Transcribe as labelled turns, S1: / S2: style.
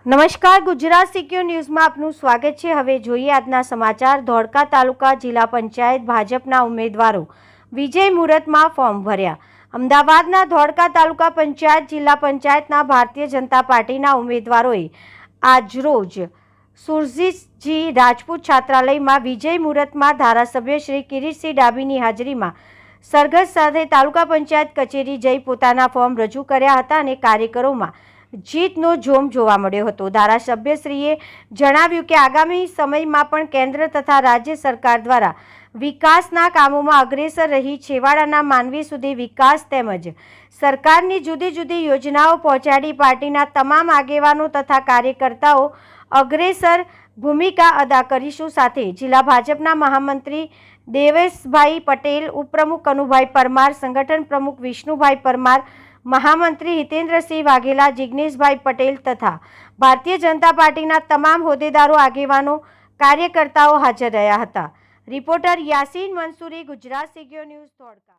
S1: નમસ્કાર, ગુજરાત સિક્યોર ન્યૂઝમાં આપનું સ્વાગત છે। હવે જોઈએ આજના સમાચાર। ધોળકા તાલુકા જિલ્લા પંચાયત ભાજપના ઉમેદવારો વિજય મુહૂર્તમાં ફોર્મ ભર્યા। અમદાવાદના ધોળકા તાલુકા પંચાયત જિલ્લા પંચાયતના ભારતીય જનતા પાર્ટીના ઉમેદવારોએ આજરોજ સુરજીતજી રાજપૂત છાત્રાલયમાં વિજય મુહૂર્તમાં ધારાસભ્ય શ્રી કિરીટસિંહ ડાભીની હાજરીમાં સરઘસ સાથે તાલુકા પંચાયત કચેરી જઈ પોતાના ફોર્મ રજૂ કર્યા હતા અને કાર્યકરોમાં જીતનો જોમ જોવા મળ્યો હતો। ધારાસભ્યશ્રીએ જણાવ્યું કે આગામી સમયમાં પણ કેન્દ્ર તથા રાજ્ય સરકાર દ્વારા વિકાસના કામોમાં અગ્રેસર રહી છેવાડાના માનવી સુધી વિકાસ તેમજ સરકારની જુદી જુદી યોજનાઓ પહોંચાડી પાર્ટીના તમામ આગેવાનો તથા કાર્યકર્તાઓ અગ્રેસર ભૂમિકા અદા કરીશું। સાથે જિલ્લા ભાજપના મહામંત્રી દેવેશભાઈ પટેલ, ઉપપ્રમુખ કનુભાઈ પરમાર, સંગઠન પ્રમુખ વિષ્ણુભાઈ પરમાર, महामंत्री हितेन्द्रसिंह वाघेला, जिग्नेशभाई पटेल तथा भारतीय जनता पार्टीना तमाम होद्देदारों, आगेवानों, कार्यकर्ताओं हाजर रह्या हता। Reporter Yasin Mansuri, Gujarat secure news, धोळका।